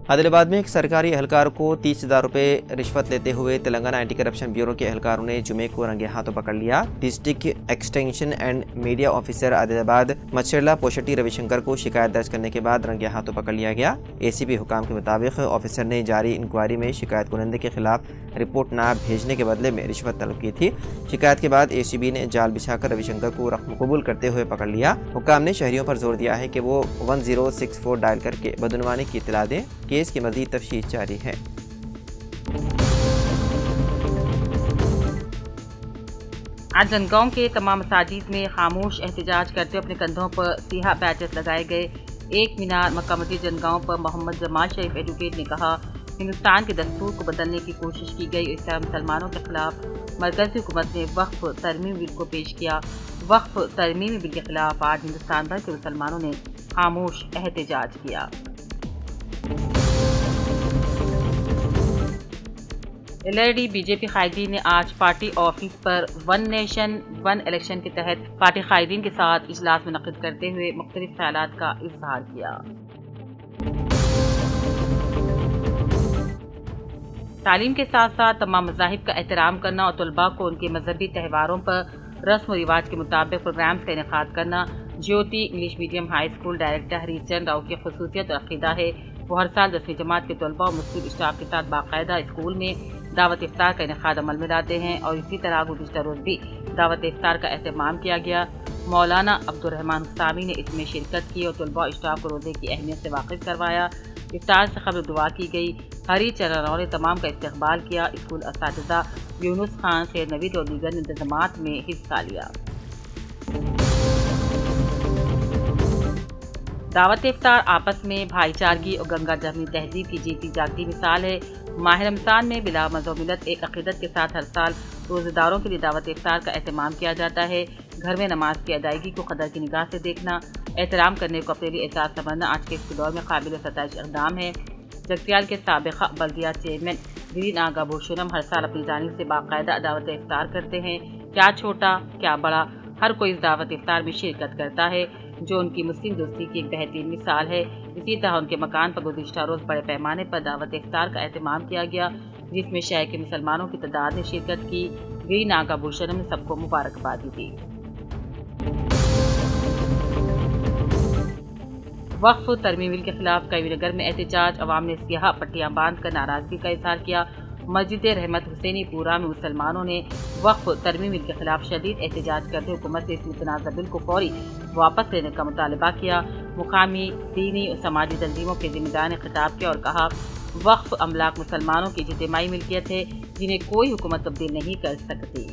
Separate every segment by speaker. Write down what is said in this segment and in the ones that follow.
Speaker 1: आदिलाबाद में एक सरकारी एहलकार को 30,000 रुपये रिश्वत लेते हुए तेलंगाना एंटी करप्शन ब्यूरो के एहलकारों ने जुमे को रंगे हाथों पकड़ लिया। District extension and media officer Adilabad Macharla Poshetty Ravishankar को शिकायत दर्ज करने के बाद रंगे हाथों पकड़ लिया गया। एसीपी हुकाम के मुताबिक ऑफिसर ने जारी इंक्वायरी में शिकायत कुनंदे के खिलाफ रिपोर्ट न भेजने के बदले में रिश्वत तलब की थी। शिकायत के बाद एसीबी ने जाल बिछाकर रविशंकर को रकम कबूल करते हुए पकड़ लिया। हुकाम ने शहरियों पर जोर दिया है कि वो 1064 डायल करके बदनवानी की इत्तला दें। केस की मज़ीद तफ्तीश जारी है।
Speaker 2: आज जनगांव के तमाम मसाजिद में खामोश एहतजाज करते अपने कंधों पर सियाह बैचेस लगाए गए। एक मीनार मक्का मस्जिद जनगांव पर मोहम्मद जमाल शरीफ एडवोकेट ने कहा, हिंदुस्तान के दस्तूर को बदलने की कोशिश की गई। इससे मुसलमानों के खिलाफ मरकजी हुकूमत ने वक्फ तरमीम बिल को पेश किया। वक्फ तरमीम बिल के खिलाफ आज हिंदुस्तान भर के मुसलमानों ने खामोश एहतजाज किया। एलआरडी बीजेपी कायदीन ने आज पार्टी ऑफिस पर वन नेशन वन इलेक्शन के तहत पार्टी कायदीन के साथ इजलास मुनक्किद करते हुए मुख्तलिफ ख्यालात का इजहार किया। तालीम के साथ साथ तमाम मज़ाहिब का एहतराम करना और तलबा को उनके मजहबी त्यौहारों पर रस्म व रिवाज के मुताबिक प्रोग्राम्स का इनेकाद करना Jyoti English medium high school director Harichand Rao की खसूसियत और अकीदा है। वो हर साल 10वीं जमात के तलबा और मुस्लिम स्टाफ के साथ बाकायदा स्कूल में दावत इफ्तार का इनेकाद अमल में लाते हैं और इसी तरह गुज़िश्ता रोज़ भी दावत इफ्तार का एहतमाम किया गया। मौलाना अब्दुर्रहमान हुसामी ने इसमें शिरकत की और तलबा स्टाफ को रोज़े की अहमियत से वाकिफ करवाया। इफ्तार से कबल दुआ की गई। हरी चरण ने तमाम का इस्तकबाल किया। स्कूल असातिज़ा यूनुस खान, सैयद नवीद और दीगर इंतज़ामात में हिस्सा लिया। दावत इफ्तार आपस में भाईचारगी और गंगा जमनी तहजीब की जीती जागती मिसाल है। माह रमज़ान में बिला मज़हब मिलत एक अक़ीदत के साथ हर साल रोज़ेदारों के लिए दावत इफ्तार का एहतमाम किया जाता है। घर में नमाज की अदायगी को कदर की निगाह से देखना, एहतराम करने को अपने लिए एहसास समझना आज के इस दौर में काबिल सताइश इक़दाम है। जगतियाल के साबिक़ा बल्दिया चेयरमैन ग्रीन आगा भूषणम हर साल अपनी जानिब से बाकायदा दावत इफ्तार करते हैं। क्या छोटा क्या बड़ा, हर कोई इस दावत इफ्तार में शिरकत करता है, जो उनकी मुस्लिम दोस्ती की एक बेहतरीन मिसाल है। इसी तरह उनके मकान पर गुज़िश्ता रोज़ बड़े पैमाने पर दावत इफ्तार का एहतमाम किया गया, जिसमें शहर के मुसलमानों की तादाद ने शिरकत की। ग्रीन आगा भूषणम ने सबको मुबारकबादी दी। वक्फ तरमीम बिल के खिलाफ कईनगर में एहतजाज। अवाम ने सियाह पट्टियां बांध कर नाराजगी का इजहार किया। मस्जिद रहमत हुसैनीपुरा में मुसलमानों ने वक्फ तरमीम बिल के खिलाफ शदीद एहतजाज करते हुकूमत से इस मुतनाज़ा बिल को फौरी वापस लेने का मुतालबा किया। मुकामी दीनी और समाजी तंजीमों के जिम्मेदार ने खिताब किया और कहा, वक्फ अमलाक मुसलमानों की इज्तिमाई मिल्कियत है, जिन्हें कोई हुकूमत तब्दील नहीं कर सकती।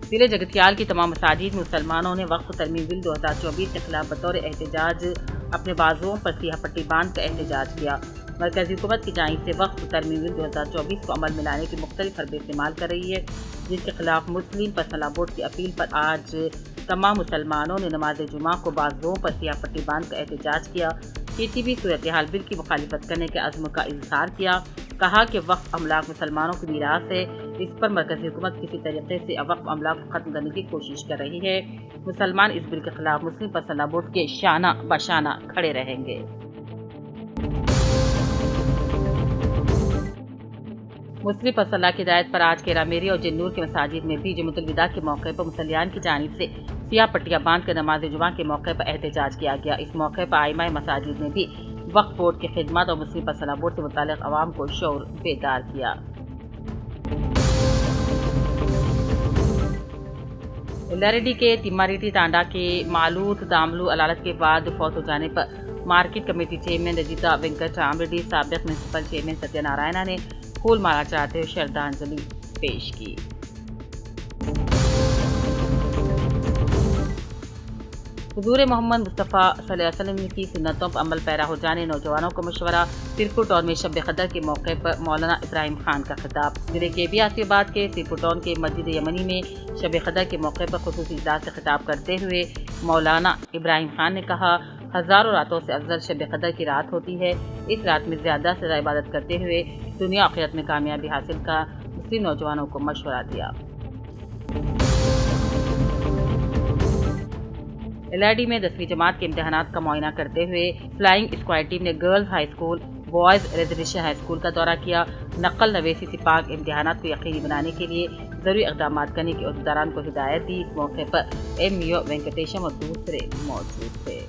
Speaker 2: जिले जगतियाल की तमाम मसाजिद में मुसलमानों ने वक्फ तरमीम बिल 2024 के खिलाफ बतौर एहतजाज अपने बाजुओं पर सियाह पट्टी बांध कर एहतजाज किया। मरकजी हुकूमत की जानिब से वक्फ तरमीम बिल 2024 को अमल में लाने की मुख्तलिफ हरबे इस्तेमाल कर रही है, जिसके खिलाफ मुस्लिम पर्सनल बोर्ड की अपील पर आज तमाम मुसलमानों ने नमाज जुमा को बाजुओं पर सियाह पट्टी बांध कर एहतजाज किया। पीटीबी सूरत हाल बिल की मुखालिफत करने के अज़्म का इज़हार किया। कहा कि वक्फ अमलाक मुसलमानों की मीरास है, इस पर मरकजी हुकूमत किसी तरीके से वक्फ अमलाक को खत्म करने की कोशिश कर रही है। मुसलमान इस बिल के खिलाफ मुस्लिम पर्सनल बोर्ड के शाना बशाना खड़े रहेंगे। मुस्लिम पर्सनल की हिदायत पर आज केरा मेरी और जिन्नूर के मसाजिद में भी जुम्मतुल विदा के मौके पर मुसल्लियान की जानिब से सियाह पट्टियां बांध कर नमाज जुमा के मौके पर एहतजाज किया गया। इस मौके पर आइमाए मसाजिद ने भी वक्फ बोर्ड की खिदमत और मुस्लिम पर्सनल बोर्ड से मुताल्लिक़ अवाम को शऊर बेदार किया। लरेडी के तिम्मारेड्डी तांडा के मालूत दामलू अदालत के बाद फौत हो जाने पर market committee chairman Rajitha Venkataramreddy, साबिक़ म्यूनसिपल चेयरमैन सत्यनारायणा ने फूल माला चढ़ाते हुए श्रद्धांजलि पेश की। हुजूर मोहम्मद मुस्तफ़ा सल्लल्लाहु अलैहि वसल्लम की सुन्नतों पर अमल पैरा हो जाने नौजवानों को मशवरा। सिरपुर टाउन में शब क़दर के मौके पर मौलाना इब्राहिम खान का खिताब। जिले के भी आसिफाबाद के सिरपुर टाउन के मस्जिद यमनी में शब क़दर के मौके पर खुसूसी इजलास से खिताब करते हुए मौलाना इब्राहिम खान ने कहा, हजारों रातों से अफजल शब कदर की रात होती है। इस रात में ज़्यादा से ज़्यादा इबादत करते हुए दुनिया आखिरत में कामयाबी हासिल का मुस्लिम नौजवानों को मशवरा दिया। LID में 10वीं जमात के इम्तहानात का मुआयना करते हुए फ्लाइंग स्क्वाड टीम ने girls high school, boys residential high school का दौरा किया। नकल नवेसी से पाक इम्तहानात को यकीनी बनाने के लिए ज़रूरी इक़दाम करने की अहदेदारान को हिदायत दी। इस मौके पर MO वेंकटेशम और दूसरे मौजूद थे।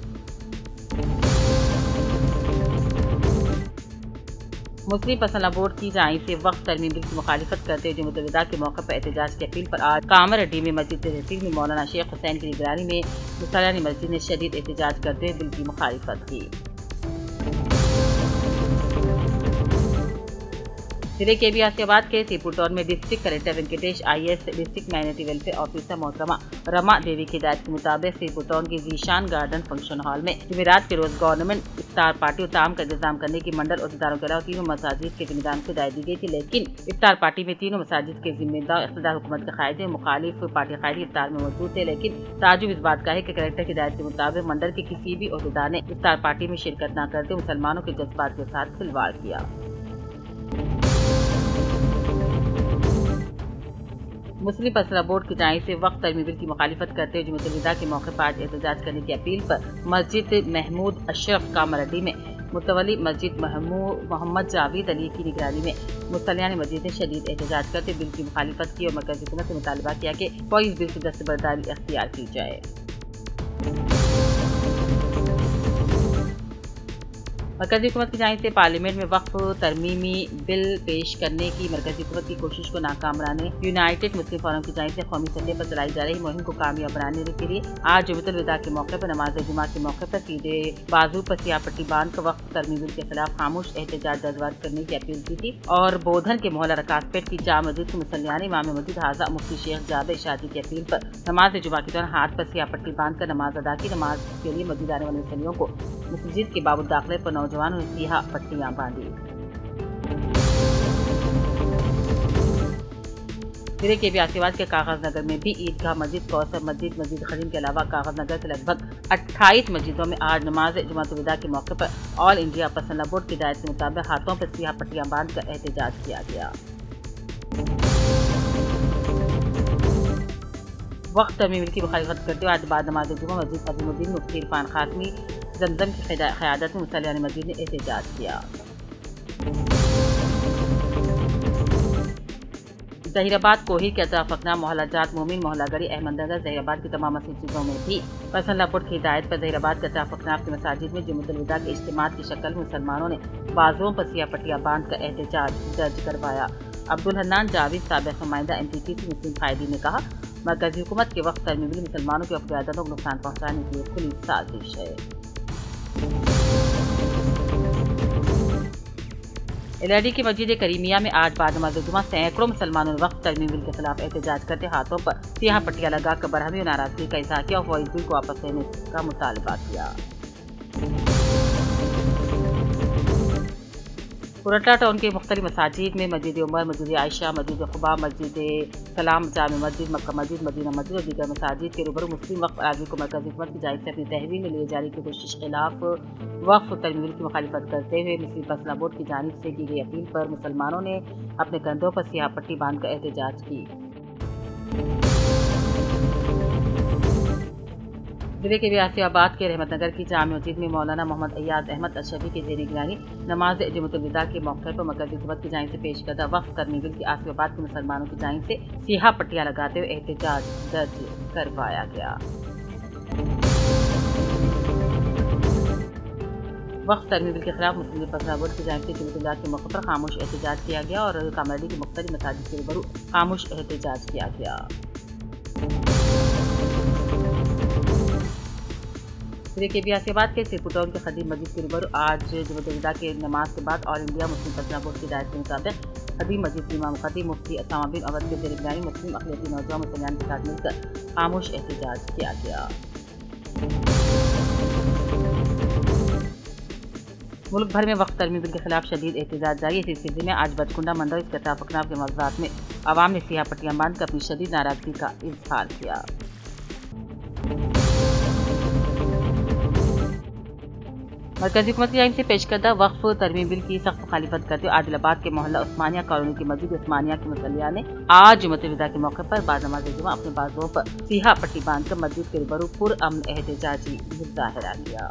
Speaker 2: मुस्लिम पसंद बोर्ड की जानिब से वक्फ तरमीम बिल की मुखालिफत करते हुए जुम्मतुल विदा के मौके पर एहतजाज की अपील पर आज कामरहट्टी में मस्जिद तहसील में मौलाना शेख हुसैन की निगरानी में मुसल्लानी मस्जिद ने शदीद एहतजाज करते हुए बिल की मुखालिफत की। जिले के आसियाबाद के सीपुर टाउन में district collector Venkatesh IAS, district minority welfare officer मोहतरमा रमा देवी की हिदायत के मुताबिक सीपुर टाउन के जीशान गार्डन फंक्शन हॉल में जुमेरात के रोज गवर्नमेंट इफ्तार पार्टी और ताम का इंतजाम करने की मंडल अहदेदारों के अलावा तीनों मसाजिद के जिम्मेदारों को हिदायत दी गई थी, लेकिन इफ्तार पार्टी में तीनों मसाजिद के जिम्मेदार इख्तियार हुकूमत के कायदे मुखालिफ पार्टी कायदे इफ्तार में मौजूद थे। लेकिन ताजुब इस बात का है कि कलेक्टर की हिदायत के मुताबिक मंडल के किसी भी अहदेदार ने इफ्तार पार्टी में शिरकत न करते मुसलमानों के जज्बात के साथ खिलवाड़ किया। मुस्लिम पसंद बोर्ड की जानिब से वक्फ तरमीम बिल की मुखालिफत करते हुए जुम्मतुल विदा के मौके पर आज एहतजाज करने की अपील पर मस्जिद महमूद अशरफ कामरहट्टी में मुतवली मस्जिद मोहम्मद जावेद अली की निगरानी में मुसल्लियान मस्जिद ने शदीद एहतजाज करते बिल की मुखालिफत की और मरकज़ी हुकूमत से मुतालबा किया कि कोई इस बिल से दस्तबरदारी अख्तियार की जाए। मरकज़ी हुकूमत की जानिब से पार्लियामेंट में वक्फ तरमीमी बिल पेश करने की मरकज़ी हुकूमत की कोशिश को नाकाम बनाने यूनाइटेड मुस्लिम फोरम की जानिब से कौमी सतह पर चलाई जा रही मुहिम को कामयाब बनाने के लिए आज जुम्मतुल विदा के मौके पर नमाज जुमा के मौके पर सीधे बाजू पर सियाह पट्टी बांध कर वक्फ तरमीमी बिल के खिलाफ खामोश एहतजाज दरबार करने की अपील की थी और बोधन के मोहल्ला रकासपेट की जाम मस्जिद के मुसल्लियान इमाम मस्जिद हाजा मुफ्ती शेख जावेद शादी की अपील पर नमाज जुमा के दौरान हाथ पर सियाह पट्टी बांध कर नमाज अदा की। नमाज के लिए मस्जिद आने वाले मुसल्लियों को मस्जिद के बाबू दाखिले पर नौजवानों ने सियाह पट्टियां बांधी। जिले के आसियाबाद के कागज नगर में भी ईदगाह मस्जिद, कौसर मस्जिद, मस्जिद खलीम के अलावा कागज नगर के लगभग 28 मस्जिदों में आज नमाज जुम्मतुल विदा के मौके पर ऑल इंडिया पसंद बोर्ड की हिदायत के मुताबिक हाथों पर सियाह पट्टियां बांध कर एहतजाज किया गया। वक्त तरमीम की मुखालिफत करते हुए आज बाद नमाज जुमा मस्जिद अबूमुद्दीन मुफ्ती इरफान खातमी जमजम की क़यादत में मुसल्लियान मस्जिद ने एहतजाज किया। जहीराबाद कोही के अतराफकना मोहल्ला जात मोमिन मोहल्ला गड़ी अहमदनगर जहीराबाद की तमाम मस्जिदों में भी पसंद बोर्ड की हिदायत पर जहीराबाद के अतराफकना की मसाजिद में जुम्मतुल विदा के इज्तिमात की शक्ल में मुसलमानों ने बाजुओं पर सियाह पट्टियां बांध कर एहतजाज दर्ज करवाया। अब्दुल हन्नान जावेद साबिक़ नुमाइंदा MPTC मुस्लिम कायदी ने कहा, मरकज़ी हुकूमत के वक्त तरमीम बिल मुसलमानों की अक़ीदतों को नुकसान पहुँचाने के लिए खुली साजिश है। LID की मस्जिद करीमिया में आज बाद नमाज जुमा सैकड़ों मुसलमानों ने वक्फ तरमीम बिल के खिलाफ एहतजाज करते हाथों पर सियाह पट्टियां लगाकर बरहमी और नाराजगी का इज़हार किया और वॉइस बिल को वापस लेने का मुतालबा किया। पुरट्टा टाउन के मुख्तलिफ मसाजिद में मस्जिद उमर, मस्जिद आयशा, मस्जिद खुबा, मस्जिद सलाम, जामे मस्जिद, मक्का मस्जिद, मदीना मस्जिद और दीगर मसाजिद के रूबरू मुस्लिम वक्फ आदमी को मरकज़ी हुकूमत की जानिब से अपनी तहवील में लिए जाने की कोशिश के खिलाफ वक्फ तरमीम की मुखालिफत करते हुए मुस्लिम पसंद बोर्ड की जानिब से की गई अपील पर मुसलमानों ने अपने कंधों पर सियाह पट्टी बांध कर एहतजाज की। जिले के आसियाबाद के रहमतनगर की जामे मस्जिद में मौलाना मोहम्मद अय्याज अहमद अशरफी के ज़ेर निगरानी नमाज जुम्मतुल विदा के मौके पर मरकज़ी हुकूमत की जानिब से पेश करदा वक्फ तरमीम बिल की आसियाबाद के मुसलमानों की जानिब से सियाह पट्टियां लगाते हुए एहतजाज दर्ज करवाया गया। वक्फ तरमीम बिल के खिलाफ मुस्लिम पसंद बोर्ड की जानिब से जुम्मतुल विदा के मौके पर खामोश एहतजाज किया गया और कामरहट्टी की मुख्तलिफ मसाजिद के रूबरू खामोश एहतजाज किया गया। जिले के आसियाबाद के सीपुर टाउन के खदीम मस्जिद के रूबरू आज जुम्मतुल विदा के नमाज के बाद ऑल इंडिया मुस्लिम पसंद बोर्ड की हिदायत के मुताबिक खदीम मस्जिद के इमाम खतीब मुफ्ती असामा बिन अवध के ज़ेर निगरानी मुस्लिम अक़लियती नौजवान मुसलमान के साथ मिलकर खामोश एहतजाज किया गया। मुल्क भर में वक्फ तरमीम बिल के खिलाफ शदीद एहतजाज जारी। इसी सिलसिले में आज बचकुंडा मंडल के अतराफकनाफ के मज़ात में आवाम ने सियाह पट्टियां बांध कर अपनी शदीद नाराजगी का इजहार किया। मरकजी हुकूमत की जानिब से पेश करदा वक्फ तरमीम बिल की सख्त मुखालिफत करते हुए आदिलाबाद के मोहल्ला उस्मानिया कॉलोनी की मस्जिद उस्मानिया के मुसल्लिया ने आज जुम्मतुल विदा के मौके पर बाद नमाज जुमा अपने बाजुओं पर सिहा पट्टी बांधकर मस्जिद के रूबरू पुरअमन एहतजाजी मुजाहिरा किया।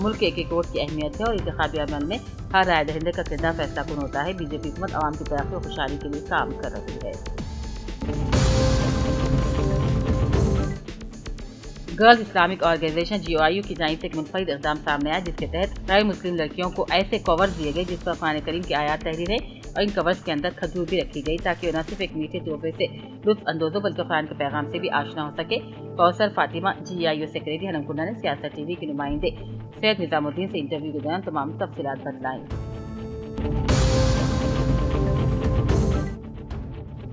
Speaker 2: मुल्क के एक वोट की अहमियत है और इंतखाबी अमल में हर राय दहिंदे का किरदार फैसला कुन होता है। बीजेपी हुकूमत आवाम की तरक्की और खुशहाली के लिए काम कर रही है। गर्ल्स इस्लामिक ऑर्गेनाइजेशन GOIU की जानिब से एक मुनफरिद इक़दाम सामने आया, जिसके तहत गैर मुस्लिम लड़कियों को ऐसे कवर्स दिए गए जिस पर कुरान करीम की आयात तहरीर है और इन कवर्स के अंदर खजूर भी रखी गई ताकि न सिर्फ एक मीठे तोहफे से लुत्फ अंदोज हो बल्कि कुरान के पैगाम से भी आशना हो सके। कौसर फातिमा GOIU सेक्रेटरी हरमकुंडा ने सियासत TV के नुमाइंदे सैयद निजामुद्दीन से इंटरव्यू के दौरान तमाम तफसीलात बतलाईं।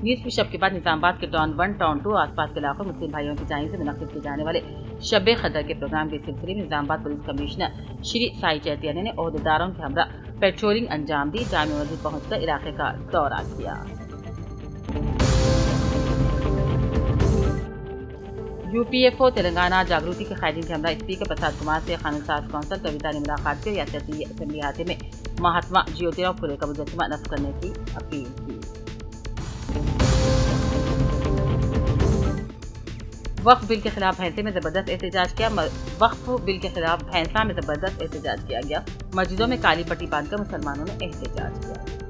Speaker 2: नीस शब के बाद निजामाबाद के टाउन 1 टाउन 2 आसपास के इलाकों में मुस्लिम भाइयों की जानिब से मुनक्किद किए जाने वाले शब क़दर के प्रोग्राम के सिलसिले में निजामाबाद पुलिस कमिश्नर श्री साई चैतिया ने ओहदेदारों के हमरा पेट्रोलिंग अंजाम दी। जामे मस्जिद पहुंचकर इलाके का दौरा किया। UPFO तेलंगाना जागृति के कायदीन के हमरा स्पीकर प्रसाद कुमार से कानून साज कौंसल कविता ने मुलाकात कर रियासती असेंबली अहाते में महात्मा ज्योतिराव फुले का मुजस्समा नस्ब करने की अपील की। वक्फ बिल के खिलाफ भैंसे में जबरदस्त एहतजाज किया। वक्फ बिल के खिलाफ भैंसा में जबरदस्त एहतजाज किया गया। मस्जिदों में काली पट्टी बांधकर मुसलमानों ने एहतजाज किया।